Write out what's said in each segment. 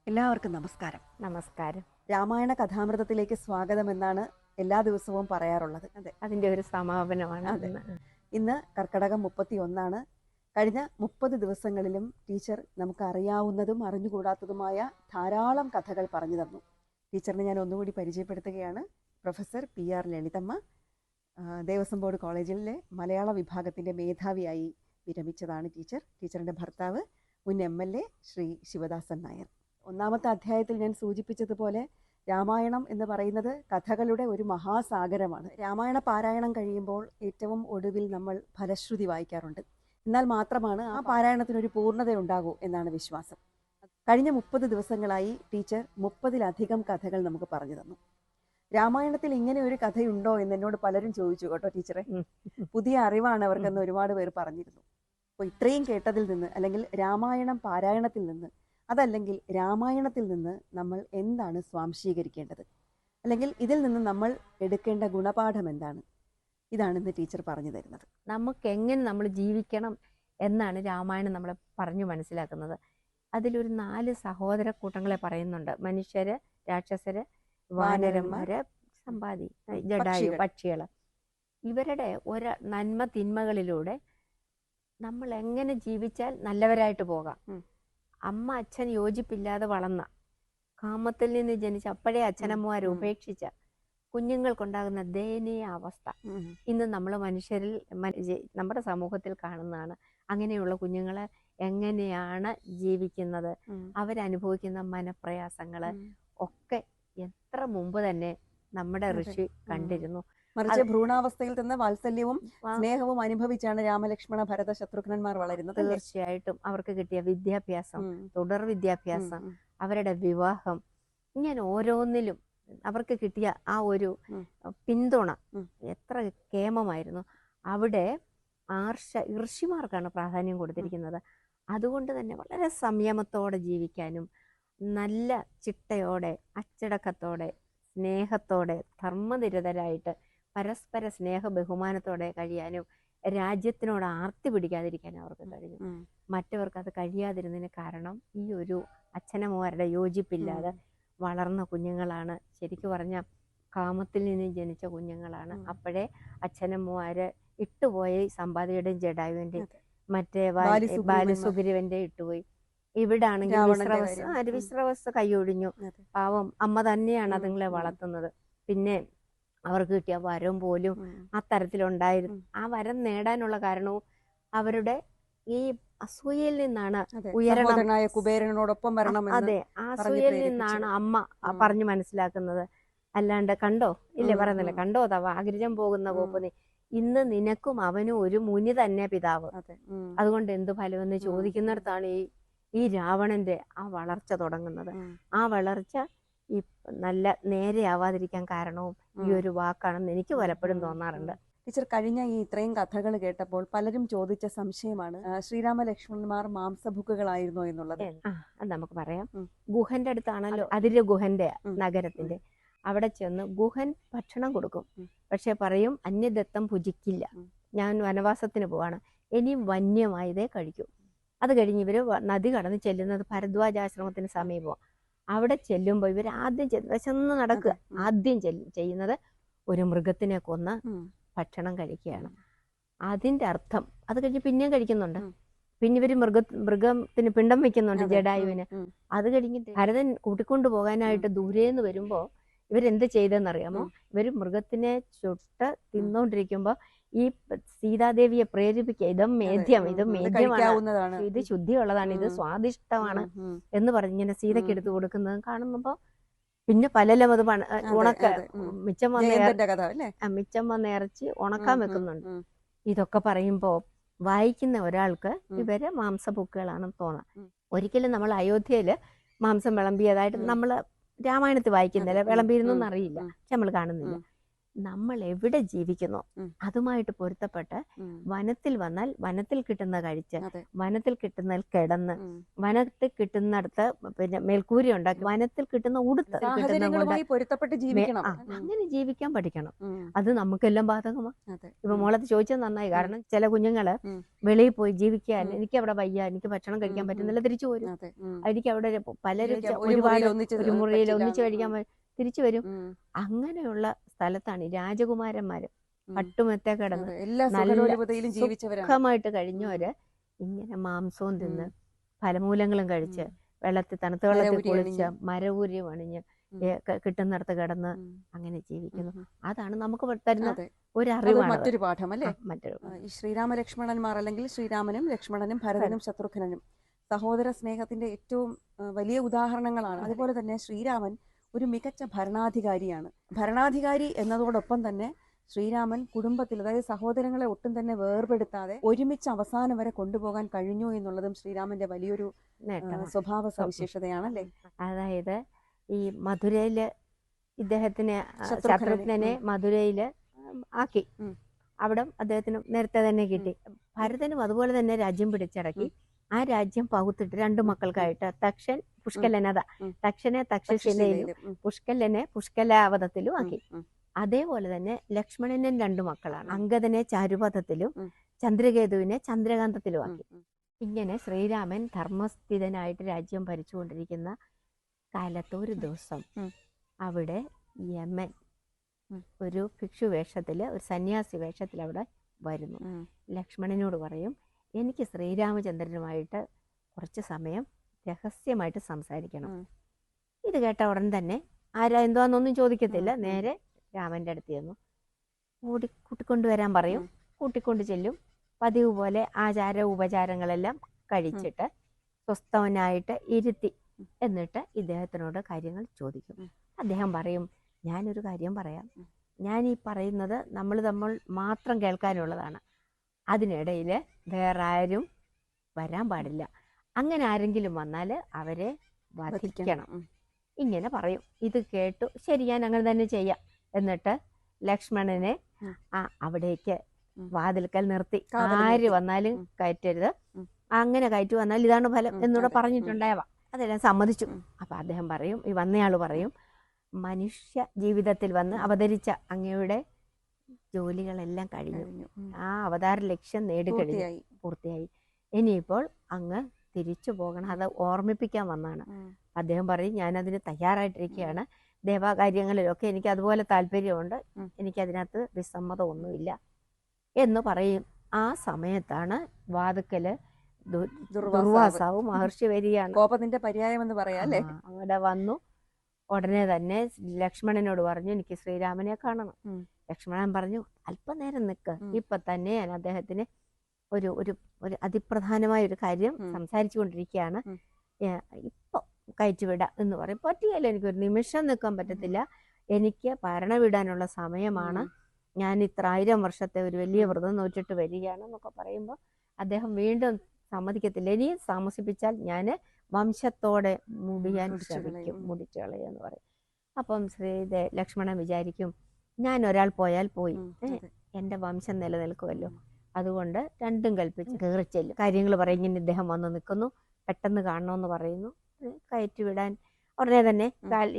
എല്ലാവർക്കും നമസ്കാരം. നമസ്കാരം. രാമായണ കഥാമൃതത്തിലേക്ക് സ്വാഗതം എന്നാണ് എല്ലാ ദിവസവും പറയാറുള്ളത്. അതെ, അതിൻ്റെ ഒരു സമാപനമാണ്. അതെ. ഇന്ന് കർക്കടകം 31. കഴിഞ്ഞ 30 ദിവസങ്ങളിലും ടീച്ചർ നമുക്ക് അറിയാവുന്നതും അറിഞ്ഞുകൂടാത്തതുമായ ധാരാളം കഥകൾ പറഞ്ഞു തന്നു. ടീച്ചറിനെ ഞാൻ ഒന്നുകൂടി പരിചയപ്പെടുത്തുകയാണ്. Professor PR Lalithamma, Devaswom board കോളേജിലെ മലയാള വിഭാഗത്തിൻ്റെ മേധാവിയായി വിരമിച്ചതാണ് ടീച്ചർ. ടീച്ചറിൻ്റെ ഭർത്താവ് മുൻ MLA ശ്രീ ശിവദാസൻ നായർ. ഒന്നാമത്തെ അധ്യായത്തിൽ ഞാൻ സൂചിപ്പിച്ചതുപോലെ രാമായണം എന്ന് പറയുന്നത് കഥകളുടെ ഒരു മഹാസാഗരമാണ്. രാമായണ പാരായണം കഴിയുമ്പോൾ ഏറ്റവും ഒടുവിൽ നമ്മൾ ഫലശ്രുതി വായിക്കാറുണ്ട്. എന്നാൽ മാത്രമാണ് ആ പാരായണത്തിനൊരു പൂർണ്ണത ഉണ്ടാകൂ എന്നാണ് വിശ്വാസം. കഴിഞ്ഞ 30 ദിവസങ്ങളായി ടീച്ചർ 30-ലധികം കഥകൾ നമുക്ക് പറഞ്ഞു തന്നു. രാമായണത്തിൽ ഇങ്ങനെ ഒരു കഥയുണ്ടോ എന്ന് എന്നോട് പലരും ചോദിച്ചു കേട്ടോ ടീച്ചറെ. പുതിയ അറിവാണ് അവർക്കെന്ന് ഒരുപാട് പേർ പറഞ്ഞിരുന്നു. അപ്പോൾ ഇത്രയും കേട്ടതിൽ നിന്ന്, അല്ലെങ്കിൽ രാമായണം പാരായണത്തിൽ നിന്ന്, അതല്ലെങ്കിൽ രാമായണത്തിൽ നിന്ന് നമ്മൾ എന്താണ് സ്വാംശീകരിക്കേണ്ടത്, അല്ലെങ്കിൽ ഇതിൽ നിന്ന് നമ്മൾ എടുക്കേണ്ട ഗുണപാഠം എന്താണ്, ഇതാണ് ഇന്ന് ടീച്ചർ പറഞ്ഞു തരുന്നത്. നമുക്ക് എങ്ങനെ നമ്മൾ ജീവിക്കണം എന്നാണ് രാമായണം നമ്മളെ പറഞ്ഞു മനസ്സിലാക്കുന്നത്. അതിലൊരു 4 സഹോദര കൂട്ടങ്ങളെ പറയുന്നുണ്ട്. മനുഷ്യര്, രാക്ഷസര്, വാനരന്മാര്, സമ്പാദി, ജഡായു, പക്ഷികള്. ഇവരുടെ ഒരു നന്മ തിന്മകളിലൂടെ നമ്മൾ എങ്ങനെ ജീവിച്ചാൽ നല്ലവരായിട്ട് പോകാം. അമ്മ അച്ഛൻ യോജിപ്പില്ലാതെ വളർന്ന, കാമത്തിൽ നിന്ന് ജനിച്ച, അപ്പോഴേ അച്ഛനമ്മമാരെ ഉപേക്ഷിച്ച കുഞ്ഞുങ്ങൾക്കുണ്ടാകുന്ന ദയനീയ അവസ്ഥ ഇന്ന് നമ്മൾ മനുഷ്യരിൽ, നമ്മുടെ സമൂഹത്തിൽ കാണുന്നതാണ്. അങ്ങനെയുള്ള കുഞ്ഞുങ്ങളെ എങ്ങനെയാണ് ജീവിക്കുന്നത്, അവരനുഭവിക്കുന്ന മനപ്രയാസങ്ങള് ഒക്കെ എത്ര മുമ്പ് തന്നെ നമ്മുടെ ഋഷി കണ്ടിരുന്നു. മറിച്ച് ഭ്രൂണാവസ്ഥയിൽ തന്നെ വാത്സല്യവും സ്നേഹവും അനുഭവിച്ചാണ് രാമലക്ഷ്മണ ഭരത ശത്രുഘ്നന്മാർ വളരുന്നത്. തീർച്ചയായിട്ടും അവർക്ക് കിട്ടിയ വിദ്യാഭ്യാസം, തുടർ വിദ്യാഭ്യാസം, അവരുടെ വിവാഹം, ഇങ്ങനെ ഓരോന്നിലും അവർക്ക് കിട്ടിയ ആ ഒരു പിന്തുണ എത്ര കേമമായിരുന്നു. അവിടെ ഋഷിമാർക്കാണ് പ്രാധാന്യം കൊടുത്തിരിക്കുന്നത്. അതുകൊണ്ട് തന്നെ വളരെ സംയമത്തോടെ ജീവിക്കാനും, നല്ല ചിട്ടയോടെ, അച്ചടക്കത്തോടെ, സ്നേഹത്തോടെ, ധർമ്മനിരതരായിട്ട് പരസ്പര സ്നേഹ ബഹുമാനത്തോടെ കഴിയാനും, രാജ്യത്തിനോട് ആർത്തി പിടിക്കാതിരിക്കാനും അവർക്ക് കഴിഞ്ഞു. മറ്റവർക്ക് അത് കഴിയാതിരുന്നതിന് കാരണം ഈ ഒരു അച്ഛനമ്മമാരുടെ യോജിപ്പില്ലാതെ വളർന്ന കുഞ്ഞുങ്ങളാണ്. ശരിക്കും പറഞ്ഞാൽ കാമത്തിൽ നിന്ന് ജനിച്ച കുഞ്ഞുങ്ങളാണ്. അപ്പോഴേ അച്ഛനമ്മമാര് ഇട്ടുപോയി. സമ്പാദിയുടെയും ജഡായുവിന്റെയും മറ്റേ ബാലസുഗ്രീവന്റെ ഇട്ടുപോയി. ഇവിടാണെങ്കിൽ വിശ്രവസ് കൈയൊഴിഞ്ഞു. പാവം അമ്മ തന്നെയാണ് അതുങ്ങളെ വളർത്തുന്നത്. പിന്നെ അവർക്ക് കിട്ടിയ വരം പോലും ആ തരത്തിലുണ്ടായിരുന്നു. ആ വരം നേടാനുള്ള കാരണവും അവരുടെ ഈ അസൂയയിൽ നിന്നാണ്. കുബേരനോടൊപ്പം വരണം. അതെ, ആ അസൂയയിൽ നിന്നാണ് അമ്മ പറഞ്ഞു മനസ്സിലാക്കുന്നത്. അല്ലാണ്ട് കണ്ടോ ഇല്ലേ പറയുന്നില്ല, കണ്ടോ അഗ്രജം പോകുന്ന കോപ്പുനി, ഇന്ന് നിനക്കും അവനും ഒരു മുനി തന്നെ പിതാവ്, അതുകൊണ്ട് എന്ത് ഫലമെന്ന് ചോദിക്കുന്നിടത്താണ് ഈ രാവണന്റെ ആ വളർച്ച തുടങ്ങുന്നത്. ആ വളർച്ച ഈ നല്ല നേരെയാവാതിരിക്കാൻ കാരണവും ഈ ഒരു വാക്കാണെന്ന് എനിക്ക് പലപ്പോഴും തോന്നാറുണ്ട്. ടീച്ചർ, കഴിഞ്ഞ ഈ ഇത്രയും കഥകൾ കേട്ടപ്പോൾ പലരും ചോദിച്ച സംശയമാണ്, ശ്രീരാമ ലക്ഷ്മണന്മാർ മാംസഭുക്കുകളായിരുന്നോ എന്നുള്ളത്. അത് നമുക്ക് പറയാം. ഗുഹന്റെ അടുത്താണല്ലോ അതിര്, ഗുഹന്റെ നഗരത്തിന്റെ അവിടെ ചെന്ന് ഗുഹൻ ഭക്ഷണം കൊടുക്കും. പക്ഷെ പറയും, അന്യദത്തം ഭുജിക്കില്ല, ഞാൻ വനവാസത്തിന് പോവാണ്, ഇനിയും വന്യമായതേ കഴിക്കൂ. അത് കഴിഞ്ഞ് ഇവര് നദി കടന്ന് ചെല്ലുന്നത് ഭരദ്വാജാശ്രമത്തിന് സമീപം. അവിടെ ചെല്ലുമ്പോൾ ഇവർ ആദ്യം വിശന്ന് നടക്കുക. ആദ്യം ചെയ്യുന്നത് ഒരു മൃഗത്തിനെ കൊന്ന് ഭക്ഷണം കഴിക്കുകയാണ്. അതിന്റെ അർത്ഥം അത് കഴിഞ്ഞ് പിന്നെയും കഴിക്കുന്നുണ്ട്. പിന്നെ ഇവര് മൃഗത്തിന് പിണ്ടം വെക്കുന്നുണ്ട്, ജഡായുവിന്. അത് കഴിഞ്ഞിട്ട് ഭരതൻ കൂട്ടിക്കൊണ്ടു പോകാനായിട്ട് ദൂരേന്ന് വരുമ്പോ ഇവരെന്ത് ചെയ്തെന്നറിയാമോ? ഇവര് മൃഗത്തിനെ ചുട്ട് തിന്നോണ്ടിരിക്കുമ്പോ ഈ സീതാദേവിയെ പ്രേരിപ്പിക്കുക, ഇതും മേദ്യമാണ്, ഇത് ശുദ്ധിയുള്ളതാണ്, ഇത് സ്വാദിഷ്ടമാണ് എന്ന് പറഞ്ഞ് ഇങ്ങനെ സീതയ്ക്ക് എടുത്തു കൊടുക്കുന്നത് കാണുമ്പോ പിന്നെ പലരും അത് മിച്ചം വന്ന ഇറച്ചി ഉണക്കാൻ വെക്കുന്നുണ്ട്. ഇതൊക്കെ പറയുമ്പോ വായിക്കുന്ന ഒരാൾക്ക് ഇവര് മാംസഭുക്കുകളാണെന്ന് തോന്നാം. ഒരിക്കലും നമ്മൾ അയോധ്യയില് മാംസം വിളമ്പിയതായിട്ട് നമ്മള് രാമായണത്തിൽ വായിക്കുന്നില്ല, വിളമ്പിയിരുന്നൊന്നും അറിയില്ല, പക്ഷെ നമ്മൾ കാണുന്നില്ല. നമ്മൾ എവിടെ ജീവിക്കുന്നു ഉം. അതുമായിട്ട് പൊരുത്തപ്പെട്ട് ഉം. വനത്തിൽ വന്നാൽ വനത്തിൽ കിട്ടുന്ന കഴിച്ച്, അതെ. വനത്തിൽ കിട്ടുന്നതിൽ കിടന്ന്, ഉം. വനത്തിൽ കിട്ടുന്നിടത്ത് പിന്നെ മേൽക്കൂരി ഉണ്ടാക്കി, വനത്തിൽ കിട്ടുന്ന ഉടുത്ത് കിട്ടുന്ന കൊണ്ട് സാഹചര്യങ്ങളുമായി പൊരുത്തപ്പെട്ട് ജീവിക്കണം. അങ്ങനെ ജീവിക്കാൻ പഠിക്കണം. ഉം. അത് നമുക്കെല്ലാം ബാധകമാണ്. അതെ. ഇപ്പൊ മോളത് ചോദിച്ചത് നന്നായി. കാരണം ചില കുഞ്ഞുങ്ങള് ഉം. വെളിയിൽ പോയി ജീവിക്കാൻ, ഉം. എനിക്ക് അവിടെ വയ്യ, എനിക്ക് ഭക്ഷണം കഴിക്കാൻ പറ്റുന്നില്ല, തിരിച്ചു പോരും. അതെ. ഉം. എനിക്ക് അവിടെ പലരും ജീവിക്കാൻ ഒരു ഒരുപാട് മുറിയിൽ ഒന്നിച്ച് ഒരു മുറിയിൽ പറ്റില്ല. ഒന്നിച്ച് കഴിക്കാൻ തിരിച്ചു വരും. ഉം. അങ്ങനെയുള്ള സ്ഥലത്താണ് ഈ രാജകുമാരന്മാര് ഉം. പട്ടുമെത്തെ കിടന്ന് അതെ. എല്ലാ നല്ല സുഖലോലുപതയിലും ജീവിച്ചവരാണ്. സുഖമായിട്ട് കഴിഞ്ഞവര് ഇങ്ങനെ മാംസവും തിന്ന് ഫലമൂലങ്ങളും കഴിച്ച് വെള്ളത്തിൽ തണുത്ത വെള്ളത്തിൽ മരവുരി കുളിച്ച് അണിഞ്ഞ്. മരവൂരി അണിഞ്ഞ് ഉം. കിട്ടുന്നിടത്ത് കിടന്ന് ഉം. അങ്ങനെ ജീവിക്കുന്നു. ഉം. അതാണ് നമുക്ക് തരുന്ന അതെ. ഒരു അത് അറിവാണ്. മറ്റൊരു പാഠം അല്ലേ? മറ്റൊരു ഈ ശ്രീരാമലക്ഷ്മണന്മാർ, അല്ലെങ്കിൽ ശ്രീരാമനും ലക്ഷ്മണനും ഭരതനും ശത്രുഘ്നനും സഹോദര സ്നേഹത്തിന്റെ ഏറ്റവും വലിയ ഉദാഹരണങ്ങളാണ്. അതുപോലെ തന്നെ ശ്രീരാമൻ ഒരു മികച്ച ഭരണാധികാരിയാണ്. ഭരണാധികാരി എന്നതോടൊപ്പം തന്നെ ശ്രീരാമൻ കുടുംബത്തിൽ, അതായത് സഹോദരങ്ങളെ ഒട്ടും തന്നെ വേർപെടുത്താതെ ഒരുമിച്ച് അവസാനം വരെ കൊണ്ടുപോകാൻ കഴിഞ്ഞു എന്നുള്ളതും ശ്രീരാമന്റെ വലിയൊരു സ്വഭാവ സവിശേഷതയാണല്ലേ? അതായത് ഈ മധുരയില് ഇദ്ദേഹത്തിന് ശത്രുഘ്നനെ മധുരയില് ആക്കി. അവിടെ അദ്ദേഹത്തിന് നേരത്തെ തന്നെ കിട്ടി. ഭരതനും അതുപോലെ തന്നെ രാജ്യം പിടിച്ചടക്കി. ആ രാജ്യം പകുത്തിട്ട് രണ്ടു മക്കൾക്കായിട്ട് തക്ഷൻ പുഷ്കലനത, തക്ഷനെ തക്ഷശിലയിലും പുഷ്കലനെ പുഷ്കലാവതത്തിലും ആക്കി. അതേപോലെ തന്നെ ലക്ഷ്മണനും രണ്ടു മക്കളാണ്. അംഗദനെ ചാരുപഥത്തിലും ചന്ദ്രകേതുവിനെ ചന്ദ്രകാന്തത്തിലും ആക്കി. ഇങ്ങനെ ശ്രീരാമൻ ധർമ്മസ്ഥിതനായിട്ട് രാജ്യം ഭരിച്ചുകൊണ്ടിരിക്കുന്ന കാലത്ത് ഒരു ദിവസം അവിടെ യമൻ ഒരു ഭിക്ഷു വേഷത്തില്, ഒരു സന്യാസി വേഷത്തിൽ അവിടെ വരുന്നു. ലക്ഷ്മണനോട് പറയും, എനിക്ക് ശ്രീരാമചന്ദ്രനുമായിട്ട് കുറച്ച് സമയം രഹസ്യമായിട്ട് സംസാരിക്കണം. ഇത് കേട്ട ഉടൻ തന്നെ ആരാ എന്താന്നൊന്നും ചോദിക്കത്തില്ല, നേരെ രാമന്റെ അടുത്ത് ചെന്നു കൂട്ടിക്കൊണ്ടുവരാൻ പറയും. കൂട്ടിക്കൊണ്ട് ചെല്ലും. പതിവ് പോലെ ആചാര ഉപചാരങ്ങളെല്ലാം കഴിച്ചിട്ട് സ്വസ്ഥവനായിട്ട് ഇരുത്തി എന്നിട്ട് ഇദ്ദേഹത്തിനോട് കാര്യങ്ങൾ ചോദിക്കും. അദ്ദേഹം പറയും, ഞാനൊരു കാര്യം പറയാം, ഞാൻ ഈ പറയുന്നത് നമ്മൾ മാത്രം കേൾക്കാനുള്ളതാണ്. അതിനിടയിൽ വേറെ ആരും വരാൻ പാടില്ല. അങ്ങനെ ആരെങ്കിലും വന്നാൽ അവരെ വധിക്കണം. ഇങ്ങനെ പറയും. ഇത് കേട്ടു, ശരി ഞാൻ അങ്ങനെ തന്നെ ചെയ്യാം. എന്നിട്ട് ലക്ഷ്മണനെ അവിടേക്ക് വാതിൽക്കൽ നിർത്തി, ആര് വന്നാലും കയറ്റരുത്, അങ്ങനെ കയറ്റി വന്നാൽ ഇതാണ് ഫലം എന്നൂടെ പറഞ്ഞിട്ടുണ്ടാവാം. അതെല്ലാം സമ്മതിച്ചു. അപ്പൊ അദ്ദേഹം പറയും, ഈ വന്നയാൾ പറയും, മനുഷ്യ ജീവിതത്തിൽ വന്ന് അവതരിച്ച അങ്ങയുടെ ജോലികളെല്ലാം കഴിഞ്ഞു, ആ അവതാര ലക്ഷ്യം നേടിക്കഴിഞ്ഞു, പൂർത്തിയായി. ഇനിയിപ്പോൾ അങ്ങ് തിരിച്ചു പോകണം, അത് ഓർമ്മിപ്പിക്കാൻ വന്നാണ്. അദ്ദേഹം പറയും, ഞാനതിന് തയ്യാറായിട്ടിരിക്കുകയാണ്, ദേവാകാര്യങ്ങളിലൊക്കെ എനിക്ക് അതുപോലെ താല്പര്യമുണ്ട്, എനിക്കതിനകത്ത് വിസമ്മതമൊന്നുമില്ല എന്ന് പറയും. ആ സമയത്താണ് വാതുക്കല് ദുർവാസാവ് മഹർഷി വരികയാണ്. കോപത്തിന്റെ പര്യായം എന്ന് പറയാം അല്ലേ? അവിടെ വന്നു. ഉടനെ തന്നെ ലക്ഷ്മണനോട് പറഞ്ഞു, എനിക്ക് ശ്രീരാമനെ കാണണം. ലക്ഷ്മണൻ പറഞ്ഞു, അല്പനേരം നിൽക്ക്, ഇപ്പൊ തന്നെ ഞാൻ അദ്ദേഹത്തിന് ഒരു ഒരു ഒരു അതിപ്രധാനമായ ഒരു കാര്യം സംസാരിച്ചു കൊണ്ടിരിക്കുകയാണ്, ഇപ്പൊ കയറ്റിവിട എന്ന് പറയും. പറ്റിയല്ല, എനിക്കൊരു നിമിഷം നിൽക്കാൻ പറ്റത്തില്ല, എനിക്ക് ഭരണവിടാനുള്ള സമയമാണ്, ഞാൻ ഇത്ര 1000 വർഷത്തെ ഒരു വലിയ വ്രതം നോറ്റിട്ട് വരികയാണ് എന്നൊക്കെ പറയുമ്പോൾ അദ്ദേഹം വീണ്ടും സമ്മതിക്കത്തില്ല. ഇനി താമസിപ്പിച്ചാൽ ഞാൻ വംശത്തോടെ മുടിച്ചു കളയെന്ന് പറയും. അപ്പം ലക്ഷ്മണൻ വിചാരിക്കും, ഞാൻ ഒരാൾ പോയാൽ പോയി, എൻ്റെ വംശം നിലനിൽക്കുമല്ലോ, അതുകൊണ്ട് രണ്ടും കൽപ്പിച്ച് കയറിച്ചെല്ലും. കാര്യങ്ങൾ പറയും. ഇങ്ങനെ ഇദ്ദേഹം വന്ന് നിൽക്കുന്നു, പെട്ടെന്ന് കാണണമെന്ന് പറയുന്നു. കയറ്റിവിടാൻ ഉടനെ തന്നെ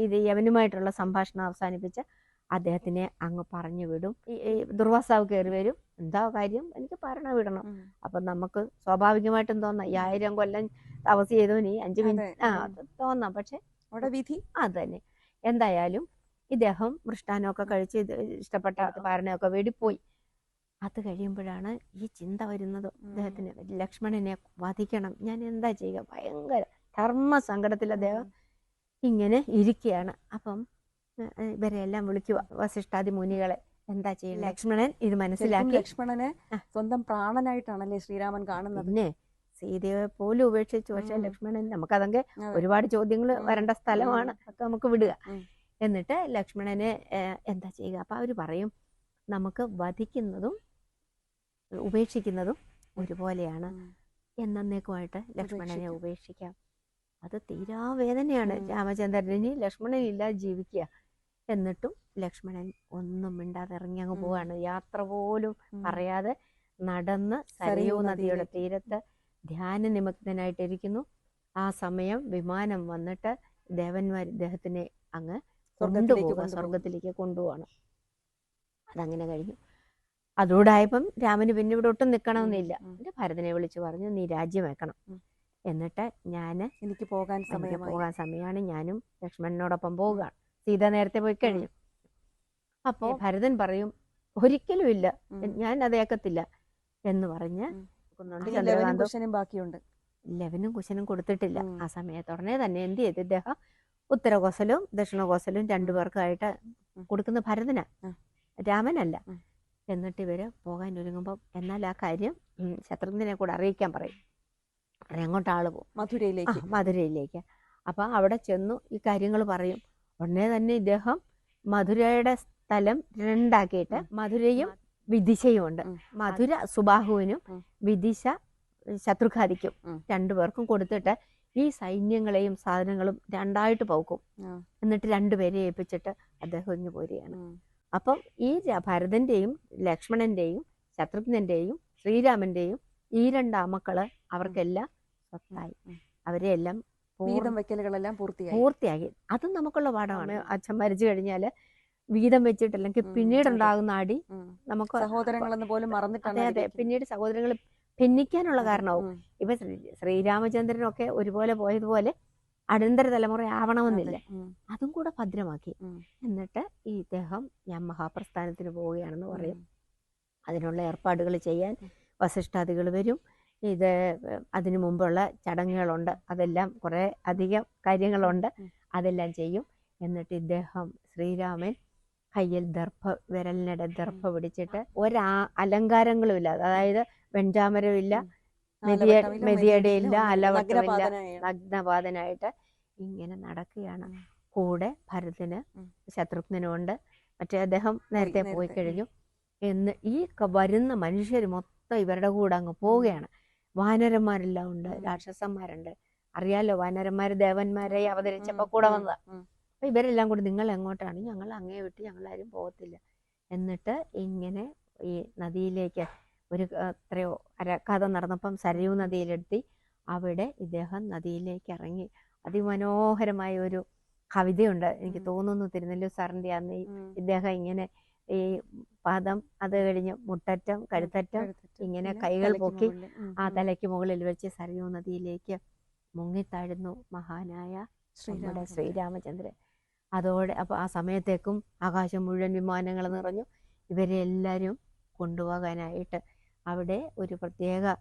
ഇത് യവനുമായിട്ടുള്ള സംഭാഷണം അവസാനിപ്പിച്ച് അദ്ദേഹത്തിനെ അങ്ങ് പറഞ്ഞു വിടും. ഈ ദുർവാസാവ് കയറി വരും, എന്താ കാര്യം, എനിക്ക് ഭരണം വിടണം. അപ്പൊ നമുക്ക് സ്വാഭാവികമായിട്ടും തോന്നാം, 1000 കൊല്ലം തപസ് ചെയ്തു, നീ 5 മിനിറ്റ് തോന്നാം. പക്ഷെ അവിടെ വിധി അത് തന്നെ. എന്തായാലും ഇദ്ദേഹം മൃഷ്ടാനമൊക്കെ കഴിച്ച് ഇഷ്ടപ്പെട്ട പാരണയൊക്കെ വേടിപ്പോയി. അത് കഴിയുമ്പോഴാണ് ഈ ചിന്ത വരുന്നത് അദ്ദേഹത്തിന്, ലക്ഷ്മണനെ വധിക്കണം, ഞാൻ എന്താ ചെയ്യുക, ഭയങ്കര ധർമ്മസങ്കടത്തിൽ അദ്ദേഹം ഇങ്ങനെ ഇരിക്കുകയാണ്. അപ്പം ഇവരെല്ലാം വിളിക്കുക, വസിഷ്ഠാദി മുനികളെ, എന്താ ചെയ്യുക. ലക്ഷ്മണൻ ഇത് മനസ്സിലാക്കി. ലക്ഷ്മണനെ സ്വന്തം പ്രാണനായിട്ടാണല്ലേ ശ്രീരാമൻ കാണുന്നത്. പിന്നെ സീതയെ പോലും ഉപേക്ഷിച്ചു. പക്ഷെ ലക്ഷ്മണൻ, നമുക്കതെങ്കിൽ ഒരുപാട് ചോദ്യങ്ങൾ വരേണ്ട സ്ഥലമാണ്, അതൊക്കെ നമുക്ക് വിടുക. എന്നിട്ട് ലക്ഷ്മണനെ എന്താ ചെയ്യുക. അപ്പൊ അവര് പറയും, നമുക്ക് വധിക്കുന്നതും ഉപേക്ഷിക്കുന്നതും ഒരുപോലെയാണ്, എന്നേക്കുമായിട്ട് ലക്ഷ്മണനെ ഉപേക്ഷിക്കാം. അത് തീരാവേദനയാണ് രാമചന്ദ്രന്, ലക്ഷ്മണനില്ലാതെ ജീവിക്കുക എന്നിട്ടും ലക്ഷ്മണൻ ഒന്നും മിണ്ടാതെ ഇറങ്ങി അങ്ങ് പോവാണ്. യാത്ര പോലും പറയാതെ നടന്ന് സരയൂ നദിയുടെ തീരത്ത് ധ്യാന നിമഗ്നനായിട്ടിരിക്കുന്നു. ആ സമയം വിമാനം വന്നിട്ട് ദേവന്മാർ ഇദ്ദേഹത്തിനെ അങ്ങ് കൊണ്ടുപോവുക, സ്വർഗത്തിലേക്ക് കൊണ്ടുപോവാണ്. അതങ്ങനെ കഴിഞ്ഞു. അതോടായപ്പം രാമന് പിന്നെ ഇവിടെ ഒട്ടും നിൽക്കണമെന്നില്ല. എന്റെ ഭരതനെ വിളിച്ചു പറഞ്ഞു, നീ രാജ്യം വെക്കണം, എന്നിട്ട് എനിക്ക് പോകാൻ സമയമാണ്, ഞാനും ലക്ഷ്മണനോടൊപ്പം പോവുകയാണ്. സീത നേരത്തെ പോയി കഴിഞ്ഞു. അപ്പോ ഭരതൻ പറയും, ഒരിക്കലും ഇല്ല, ഞാൻ അതേക്കത്തില്ല എന്ന് പറഞ്ഞ് ചന്ദ്രകാന്തം ബാക്കിയുണ്ട്. ലവനും കുശനും കൊടുത്തിട്ടില്ല. ആ സമയത്ത് ഉടനെ തന്നെ എന്ത് ചെയ്ത് ഇദ്ദേഹം ഉത്തരകോസലും ദക്ഷിണകോസലും രണ്ടുപേർക്കായിട്ട് കൊടുക്കുന്ന ഭരതനാ, രാമനല്ല. എന്നിട്ട് ഇവര് പോകാൻ ഒരുങ്ങുമ്പോൾ എന്നാൽ ആ കാര്യം ശത്രുഘ്നെ കൂടെ അറിയിക്കാൻ പറയും. എങ്ങോട്ട് ആള് പോകും? മധുരയിലേക്ക്. അപ്പൊ അവിടെ ചെന്നു ഈ കാര്യങ്ങൾ പറയും. ഉടനെ തന്നെ ഇദ്ദേഹം മധുരയുടെ സ്ഥലം രണ്ടാക്കിയിട്ട് മധുരയും വിദിശയും ഉണ്ട്. മധുര സുബാഹുവിനും വിദിശ ശത്രുഘാതിക്കും രണ്ടുപേർക്കും കൊടുത്തിട്ട് ഈ സൈന്യങ്ങളെയും സാധനങ്ങളും രണ്ടായിട്ട് പോക്കും. എന്നിട്ട് രണ്ടുപേരെ ഏൽപ്പിച്ചിട്ട് അദ്ദേഹം ഇങ്ങ് പോരുകയാണ്. അപ്പം ഈ ഭരതന്റെയും ലക്ഷ്മണന്റെയും ശത്രുഘ്നന്റെയും ശ്രീരാമന്റെയും ഈ രണ്ടാമക്കള് അവർക്കെല്ലാം സ്വത്തായി. അവരെല്ലാം വീതം വെക്കലുകളെല്ലാം പൂർത്തിയാക്കി. അതും നമുക്കുള്ള പാഠമാണ്. അച്ഛൻ മരിച്ചു കഴിഞ്ഞാല് വീതം വെച്ചിട്ടില്ലെങ്കിൽ പിന്നീട് ഉണ്ടാകുന്ന അടി നമുക്ക് സഹോദരങ്ങളെന്ന് പോലും മറന്നിട്ടാണ്. അതെ, പിന്നീട് സഹോദരങ്ങൾ ഭിന്നിക്കാനുള്ള കാരണവും. ഇപ്പൊ ശ്രീരാമചന്ദ്രനൊക്കെ ഒരുപോലെ പോയതുപോലെ അനന്തര തലമുറ ആവണമെന്നില്ല. അതും കൂടെ ഭദ്രമാക്കി. എന്നിട്ട് ഈ ഇദ്ദേഹം ഞാൻ മഹാപ്രസ്ഥാനത്തിന് പോവുകയാണെന്ന് പറയും. അതിനുള്ള ഏർപ്പാടുകൾ ചെയ്യാൻ വസിഷ്ഠാദികൾ വരും. ഇത് അതിനു മുമ്പുള്ള ചടങ്ങുകളുണ്ട്, അതെല്ലാം കുറെ അധികം കാര്യങ്ങളുണ്ട്, അതെല്ലാം ചെയ്യും. എന്നിട്ട് ഇദ്ദേഹം ശ്രീരാമൻ കയ്യിൽ വിരലിനിടെ ദർഭ പിടിച്ചിട്ട് അലങ്കാരങ്ങളും ഇല്ല, അതായത് വെഞ്ചാമരമില്ല, മെതിയടയില്ല, അലവട്ടമില്ല, നഗ്നപാതനായിട്ട് ഇങ്ങനെ നടക്കുകയാണ്. കൂടെ ഭരതന് ശത്രുഘ്നനുണ്ട്. മറ്റേ അദ്ദേഹം നേരത്തെ പോയി കഴിഞ്ഞു. എന്ന് ഈ വരുന്ന മനുഷ്യർ മൊത്തം ഇവരുടെ കൂടെ അങ്ങ് പോവുകയാണ്. വാനരന്മാരെല്ലാം ഉണ്ട്, രാക്ഷസന്മാരുണ്ട്. അറിയാലോ, വാനരന്മാര് ദേവന്മാരെ അവതരിച്ചപ്പോ കൂടെ വന്നതാ. അപ്പൊ ഇവരെല്ലാം കൂടി നിങ്ങൾ എങ്ങോട്ടാണ്? ഞങ്ങൾ അങ്ങേ വിട്ട് ഞങ്ങളാരും പോകത്തില്ല. എന്നിട്ട് ഇങ്ങനെ ഈ നദിയിലേക്ക് ഒരു എത്രയോ കഥ നടന്നപ്പം സരയൂ നദിയിലെത്തി അവിടെ ഇദ്ദേഹം നദിയിലേക്ക് ഇറങ്ങി. അതിമനോഹരമായ ഒരു കവിതയുണ്ട്, എനിക്ക് തോന്നുന്നു തിരുനെല്ലൂർ സാറിന്റെ. അന്ന് ഇദ്ദേഹം ഇങ്ങനെ ഈ പാദം, അത് കഴിഞ്ഞ് മുട്ടറ്റം, കഴുത്തറ്റം, ഇങ്ങനെ കൈകൾ പൊക്കി ആ തലയ്ക്ക് മുകളിൽ വെച്ച് സരയൂ നദിയിലേക്ക് മുങ്ങിത്താഴുന്നു മഹാനായ നമ്മുടെ ശ്രീരാമചന്ദ്രൻ. അതോടെ അപ്പൊ ആ സമയത്തേക്കും ആകാശം മുഴുവൻ വിമാനങ്ങൾ നിറഞ്ഞു. ഇവരെ എല്ലാവരും കൊണ്ടുപോകാനായിട്ട് അവിടെ ഒരു പ്രത്യേക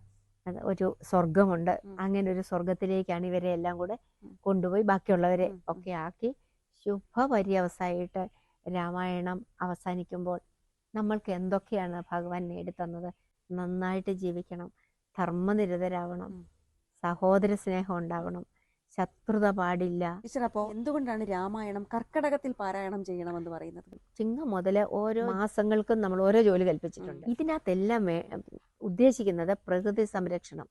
ഒരു സ്വർഗമുണ്ട്. അങ്ങനെ ഒരു സ്വർഗത്തിലേക്കാണ് ഇവരെ എല്ലാം കൂടെ കൊണ്ടുപോയി ബാക്കിയുള്ളവരെ ഒക്കെ ആക്കി ശുഭപര്യവസായിട്ട് രാമായണം അവസാനിക്കുമ്പോൾ നമ്മൾക്ക് എന്തൊക്കെയാണ് ഭഗവാൻ നേടിത്തന്നത്? നന്നായിട്ട് ജീവിക്കണം, ധർമ്മനിരതരാവണം, സഹോദര സ്നേഹം ഉണ്ടാവണം, ശത്രുത പാടില്ല. അപ്പോ എന്തുകൊണ്ടാണ് രാമായണം കർക്കടകത്തിൽ പാരായണം ചെയ്യണമെന്ന് പറയുന്നത്? ചിങ്ങം മുതല് ഓരോ മാസങ്ങൾക്കും നമ്മൾ ഓരോ ജോലി കൽപ്പിച്ചിട്ടുണ്ട്. ഇതിനകത്തെല്ലാം ഉദ്ദേശിക്കുന്നത് പ്രകൃതി സംരക്ഷണം,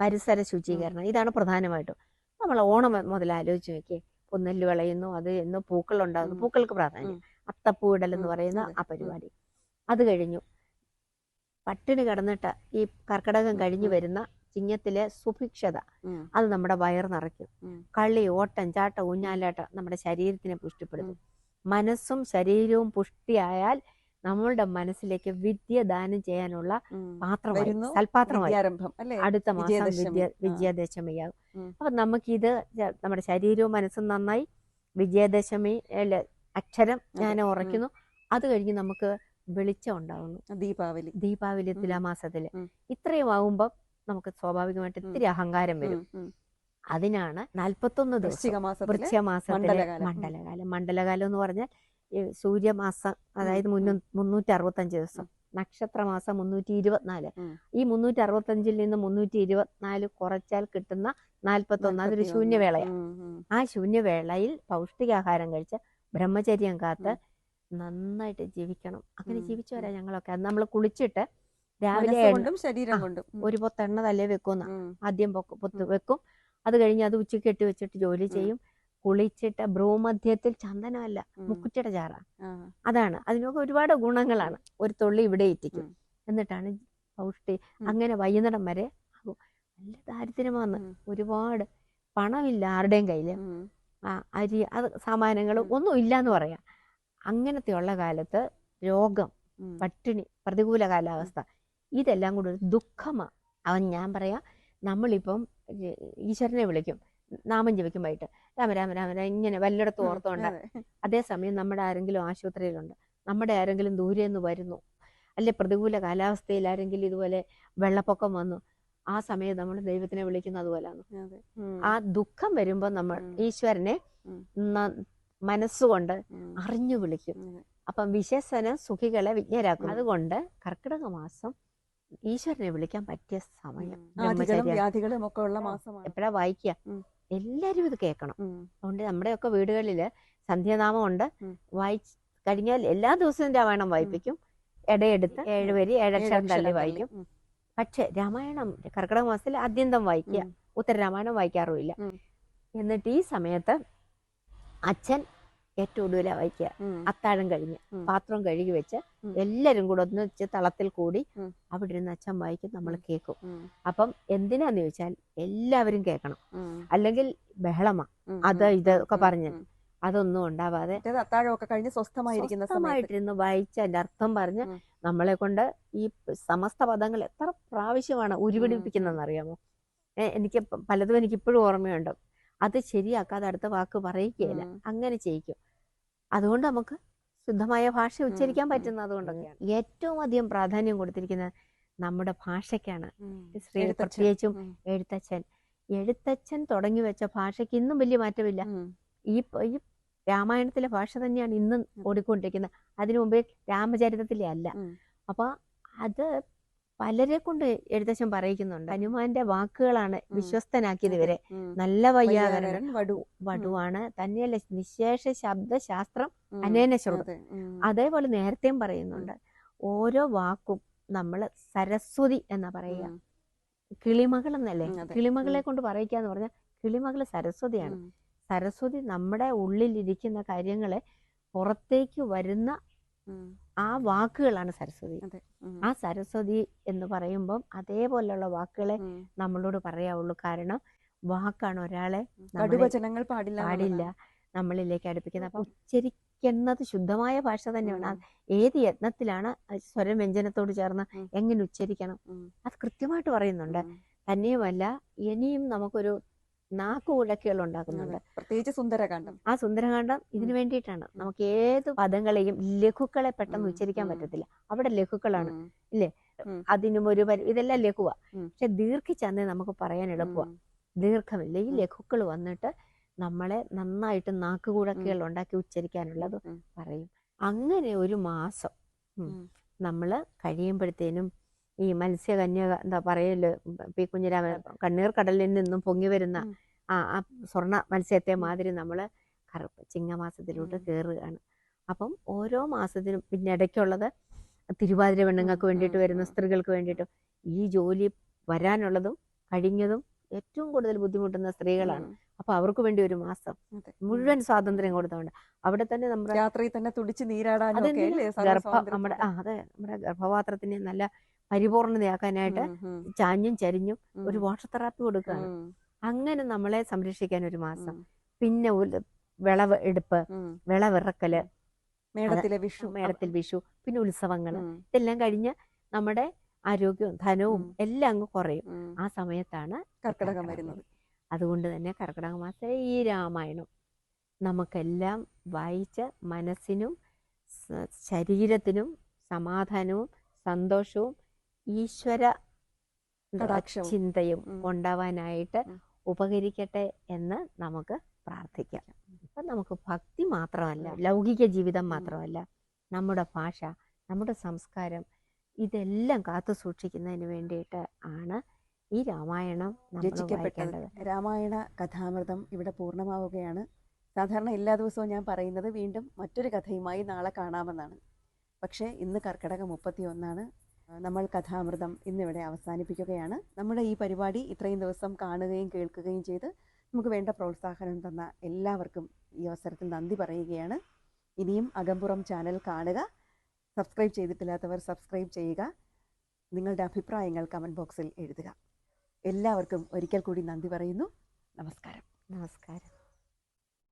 പരിസര ശുചീകരണം, ഇതാണ് പ്രധാനമായിട്ടും. നമ്മൾ ഓണം മുതൽ ആലോചിച്ച് നോക്കിയേ, പൊന്നെല്ല് വിളയുന്നു, അത് എന്ന് പൂക്കൾ ഉണ്ടാകുന്നു, പൂക്കൾക്ക് പ്രാധാന്യം, അത്തപ്പൂവിടൽ എന്ന് പറയുന്ന ആ പരിപാടി. അത് കഴിഞ്ഞു പട്ടിണി കിടന്നിട്ട് ഈ കർക്കടകം കഴിഞ്ഞു വരുന്ന ചിങ്ങത്തിലെ സുഭിക്ഷത, അത് നമ്മുടെ വയർ നിറയ്ക്കും. കളി, ഓട്ടം, ചാട്ടം, ഊഞ്ഞാലാട്ടം നമ്മുടെ ശരീരത്തിനെ പുഷ്ടിപ്പെടുത്തും. മനസ്സും ശരീരവും പുഷ്ടിയായാൽ നമ്മളുടെ മനസ്സിലേക്ക് വിദ്യ ദാനം ചെയ്യാനുള്ള പാത്രമായി, സൽപാത്രമായി. അടുത്ത മാസം വിജയദശമിയാകും. അപ്പൊ നമുക്കിത് നമ്മുടെ ശരീരവും മനസ്സും നന്നായി, വിജയദശമി അക്ഷരം ഞാൻ ഉറയ്ക്കുന്നു. അത് കഴിഞ്ഞ് നമുക്ക് വെളിച്ചം ഉണ്ടാവുന്നു. ദീപാവലി തുലാമാസത്തില് ഇത്രയും ആകുമ്പോ നമുക്ക് സ്വാഭാവികമായിട്ട് ഇത്തിരി അഹങ്കാരം വരും. അതിനാണ് 41 ദിവസം വൃശ്ചികമാസത്തിലെ മണ്ഡലകാലം. മണ്ഡലകാലം എന്ന് പറഞ്ഞാൽ സൂര്യമാസം, അതായത് 365 ദിവസം, നക്ഷത്രമാസം 324. ഈ 365 നിന്ന് 324 കുറച്ചാൽ കിട്ടുന്ന 41, അതൊരു ശൂന്യവേളയാണ്. ആ ശൂന്യവേളയിൽ പൗഷ്ടികാഹാരം കഴിച്ച് ബ്രഹ്മചര്യം കാത്ത് നന്നായിട്ട് ജീവിക്കണം. അങ്ങനെ ജീവിച്ചു വരാം ഞങ്ങളൊക്കെ. അത് നമ്മൾ കുളിച്ചിട്ട് രാവിലെ ശരീരം കൊണ്ടും ഒരു പൊത്തെണ്ണ തലേ വെക്കുന്ന, ആദ്യം പൊത്ത് വെക്കും. അത് കഴിഞ്ഞ് അത് ഉച്ചയ്ക്ക് കെട്ടി വെച്ചിട്ട് ജോലി ചെയ്യും. കുളിച്ചിട്ട് ഭ്രൂമധ്യത്തിൽ ചന്ദനമല്ല, മുക്കുറ്റിയുടെ ചാറ. അതാണ്, അതിനൊക്കെ ഒരുപാട് ഗുണങ്ങളാണ്. ഒരു തുള്ളി ഇവിടെ ഇറ്റിക്കും, എന്നിട്ടാണ് പൗഷ്ടി. അങ്ങനെ വൈകുന്നേരം വരെ ആകും. നല്ല ദാരിദ്ര്യമാണ്, ഒരുപാട് പണമില്ല ആരുടെയും കയ്യില്. അരി, അത് സാമാനങ്ങൾ ഒന്നും ഇല്ലാന്ന് പറയാം. അങ്ങനത്തെയുള്ള കാലത്ത് രോഗം, പട്ടിണി, പ്രതികൂല കാലാവസ്ഥ, ഇതെല്ലാം കൂടെ ഒരു ദുഃഖമാണ്. അവൻ, ഞാൻ പറയാം, നമ്മളിപ്പം ഈശ്വരനെ വിളിക്കും, നാമം ജപിക്കും വൈകിട്ട്, രാമ രാമ രാമ രാമ ഇങ്ങനെ വല്ലയിടത്തും ഓർത്തോണ്ട. അതേസമയം നമ്മുടെ ആരെങ്കിലും ആശുപത്രിയിലുണ്ട്, നമ്മുടെ ആരെങ്കിലും ദൂരെ നിന്ന് വരുന്നു, അല്ലെ പ്രതികൂല കാലാവസ്ഥയിൽ ആരെങ്കിലും ഇതുപോലെ വെള്ളപ്പൊക്കം വന്നു, ആ സമയം നമ്മൾ ദൈവത്തിനെ വിളിക്കുന്നത് അതുപോലെയാണ്. ആ ദുഃഖം വരുമ്പോൾ നമ്മൾ ഈശ്വരനെ മനസ്സുകൊണ്ട് അറിഞ്ഞു വിളിക്കും. അപ്പം വിശേഷന സുഖികളെ വിജ്ഞരാക്കും. അതുകൊണ്ട് കർക്കിടക മാസം ഈശ്വരനെ വിളിക്കാൻ പറ്റിയ സമയം. എപ്പോഴാ വായിക്കുക, എല്ലാരും ഇത് കേൾക്കണം. അതുകൊണ്ട് നമ്മുടെയൊക്കെ വീടുകളില് സന്ധ്യാനാമം ഉണ്ട്, വായിച്ച് കഴിഞ്ഞാൽ എല്ലാ ദിവസവും രാമായണം വായിപ്പിക്കും. ഇടയെടുത്ത് 7 വരി 7 അക്ഷരം തള്ളി വായിക്കും. പക്ഷെ രാമായണം കർക്കിടക മാസത്തിൽ ആദ്യന്തം വായിക്കുക, ഉത്തരരാമായണം വായിക്കാറുമില്ല. എന്നിട്ട് ഈ സമയത്ത് അച്ഛൻ ഏറ്റവും ഒടുവില വായിക്കുക. അത്താഴം കഴിഞ്ഞ് പാത്രം കഴുകി വെച്ച് എല്ലാരും കൂടെ ഒന്നിച്ച് തളത്തിൽ കൂടി അവിടെ ഇരുന്ന് അച്ഛൻ വായിക്കും, നമ്മൾ കേൾക്കും. അപ്പം എന്തിനാന്ന് ചോദിച്ചാൽ എല്ലാവരും കേൾക്കണം, അല്ലെങ്കിൽ ബഹളമാ അത് ഇതൊക്കെ പറഞ്ഞ് അതൊന്നും ഉണ്ടാവാതെ അത്താഴമൊക്കെ കഴിഞ്ഞ് സ്വസ്ഥമായിട്ടിരുന്ന് വായിച്ച് അതിന്റെ അർത്ഥം പറഞ്ഞ് നമ്മളെ കൊണ്ട് ഈ സമസ്ത പദങ്ങൾ എത്ര പ്രാവശ്യമാണ് ഉരുപിടിപ്പിക്കുന്നതെന്ന് അറിയാമോ? എനിക്ക് പലതും എനിക്ക് ഇപ്പോഴും ഓർമ്മയുണ്ട്. അത് ശരിയാക്കാതെ അടുത്ത വാക്ക് പറയിക്കുകയില്ല, അങ്ങനെ ചെയ്യിക്കും. അതുകൊണ്ട് നമുക്ക് ശുദ്ധമായ ഭാഷ ഉച്ചരിക്കാൻ പറ്റുന്നത് അതുകൊണ്ടൊക്കെയാണ്. ഏറ്റവും അധികം പ്രാധാന്യം കൊടുത്തിരിക്കുന്നത് നമ്മുടെ ഭാഷയ്ക്കാണ്. സ്ത്രീ, പ്രത്യേകിച്ചും എഴുത്തച്ഛൻ തുടങ്ങി വെച്ച ഭാഷയ്ക്ക് ഇന്നും വലിയ മാറ്റമില്ല. ഈ രാമായണത്തിലെ ഭാഷ തന്നെയാണ് ഇന്നും ഓടിക്കൊണ്ടിരിക്കുന്നത്, അതിനു മുമ്പേ രാമചരിതത്തിലെ അല്ല. അപ്പൊ അത് പലരെ കൊണ്ട് എഴുത്തച്ഛൻ പറയിക്കുന്നുണ്ട്. ഹനുമാന്റെ വാക്കുകളാണ് വിശ്വസ്തനാക്കിയത് ഇവരെ. നല്ല വയ്യാകരൻ വടുവാണ്, തന്നെയല്ല നിശേഷ ശബ്ദശാസ്ത്രം അനേന ശ്രുതം. അതേപോലെ നേരത്തെയും പറയുന്നുണ്ട്, ഓരോ വാക്കും നമ്മള് സരസ്വതി എന്നാ പറയുക. കിളിമകൾ എന്നല്ലേ, കിളിമകളെ കൊണ്ട് പറയിക്കാന്ന് പറഞ്ഞാൽ കിളിമകള് സരസ്വതിയാണ്. സരസ്വതി നമ്മുടെ ഉള്ളിലിരിക്കുന്ന കാര്യങ്ങളെ പുറത്തേക്ക് വരുന്ന ആ വാക്കുകളാണ് സരസ്വതി. ആ സരസ്വതി എന്ന് പറയുമ്പം അതേപോലെയുള്ള വാക്കുകളെ നമ്മളോട് പറയാവുള്ളൂ. കാരണം വാക്കാണ് ഒരാളെ പാടില്ല നമ്മളിലേക്ക് അടുപ്പിക്കുന്നത്. അപ്പൊ ഉച്ചരിക്കുന്നത് ശുദ്ധമായ ഭാഷ തന്നെയാണ്. ഏത് യത്നത്തിലാണ് സ്വരം വ്യഞ്ജനത്തോട് ചേർന്ന് എങ്ങനെ ഉച്ചരിക്കണം അത് കൃത്യമായിട്ട് പറയുന്നുണ്ട്. തന്നെയുമല്ല, ഇനിയും നമുക്കൊരു നാക്കുകുഴക്കുകൾ ഉണ്ടാക്കുന്നുണ്ട്, പ്രത്യേകിച്ച് സുന്ദരകാന്ഡം. ആ സുന്ദരകാന്ഡം ഇതിനു വേണ്ടിയിട്ടാണ്. നമുക്ക് ഏത് പദങ്ങളെയും ലഘുക്കളെ പെട്ടെന്ന് ഉച്ചരിക്കാൻ പറ്റത്തില്ല, അവിടെ ലഘുക്കളാണ് ഇല്ലേ. അതിനും ഒരു ഇതെല്ലാം ലഘുവാ, പക്ഷെ ദീർഘിച്ചെന്നേ നമുക്ക് പറയാൻ എളുപ്പമാ. ദീർഘമില്ല, ഈ ലഘുക്കൾ വന്നിട്ട് നമ്മളെ നന്നായിട്ട് നാക്കുകുഴക്കുകൾ ഉണ്ടാക്കി ഉച്ചരിക്കാനുള്ളത് പറയും. അങ്ങനെ ഒരു മാസം നമ്മള് കഴിയുമ്പോഴത്തേനും ഈ മത്സ്യകന്യ എന്താ പറയല്ലോ, പി കുഞ്ഞിരാമൻ കണ്ണീർ കടലിൽ നിന്നും പൊങ്ങി വരുന്ന ആ സ്വർണ്ണ മത്സ്യത്തെ മാതിരി നമ്മള് ചിങ്ങമാസത്തിലോട്ട് കയറുകയാണ്. അപ്പം ഓരോ മാസത്തിനും പിന്നെ ഇടയ്ക്കുള്ളത് തിരുവാതിര പെണ്ണുങ്ങൾക്ക് വേണ്ടിയിട്ട് വരുന്ന സ്ത്രീകൾക്ക് വേണ്ടിയിട്ടും ഈ ജോലി വരാനുള്ളതും കഴിഞ്ഞതും ഏറ്റവും കൂടുതൽ ബുദ്ധിമുട്ടുന്ന സ്ത്രീകളാണ്. അപ്പൊ അവർക്ക് വേണ്ടി ഒരു മാസം മുഴുവൻ സ്വാതന്ത്ര്യം കൊടുത്തോണ്ട് അവിടെ തന്നെ നമ്മുടെ രാത്രിയിൽ തന്നെ തുടിച്ച് നീരാടാനും നമ്മുടെ നമ്മുടെ ഗർഭപാത്രത്തിന് നല്ല പരിപൂർണതയാക്കാനായിട്ട് ചാഞ്ഞും ചരിഞ്ഞും ഒരു വാട്ടർ തെറാപ്പി കൊടുക്കുകയാണ്. അങ്ങനെ നമ്മളെ സംരക്ഷിക്കാൻ ഒരു മാസം. പിന്നെ വിളവ് എടുപ്പ്, വിളവിറക്കല്, മേടത്തിൽ വിഷു, പിന്നെ ഉത്സവങ്ങള്, ഇതെല്ലാം കഴിഞ്ഞ് നമ്മുടെ ആരോഗ്യവും ധനവും എല്ലാം അങ്ങ് കുറയും. ആ സമയത്താണ് കർക്കിടകം വരുന്നത്. അതുകൊണ്ട് തന്നെ കർക്കിടക മാസത്തിലെ ഈ രാമായണം നമുക്കെല്ലാം വായിച്ച് മനസ്സിനും ശരീരത്തിനും സമാധാനവും സന്തോഷവും ഈശ്വര ചിന്തയും ഉണ്ടാവാനായിട്ട് ഉപകരിക്കട്ടെ എന്ന് നമുക്ക് പ്രാർത്ഥിക്കാം. അപ്പം നമുക്ക് ഭക്തി മാത്രമല്ല, ലൗകിക ജീവിതം മാത്രമല്ല, നമ്മുടെ ഭാഷ, നമ്മുടെ സംസ്കാരം, ഇതെല്ലാം കാത്തു സൂക്ഷിക്കുന്നതിന് വേണ്ടിയിട്ട് ആണ് ഈ രാമായണം രചിക്കപ്പെട്ടത്. രാമായണ കഥാമൃതം ഇവിടെ പൂർണ്ണമാവുകയാണ്. സാധാരണ എല്ലാ ദിവസവും ഞാൻ പറയുന്നത് വീണ്ടും മറ്റൊരു കഥയുമായി നാളെ കാണാമെന്നാണ്. പക്ഷേ ഇന്ന് കർക്കിടകം 31. നമ്മൾ കഥാമൃതം ഇന്നിവിടെ അവസാനിപ്പിക്കുകയാണ്. നമ്മുടെ ഈ പരിപാടി ഇത്രയും ദിവസം കാണുകയും കേൾക്കുകയും ചെയ്ത് നമുക്ക് വേണ്ട പ്രോത്സാഹനം തന്ന എല്ലാവർക്കും ഈ അവസരത്തിൽ നന്ദി പറയുകയാണ്. ഇനിയും അകമ്പുറം ചാനൽ കാണുക. സബ്സ്ക്രൈബ് ചെയ്തിട്ടില്ലാത്തവർ സബ്സ്ക്രൈബ് ചെയ്യുക. നിങ്ങളുടെ അഭിപ്രായങ്ങൾ കമൻറ്റ് ബോക്സിൽ എഴുതുക. എല്ലാവർക്കും ഒരിക്കൽ കൂടി നന്ദി പറയുന്നു. നമസ്കാരം. നമസ്കാരം.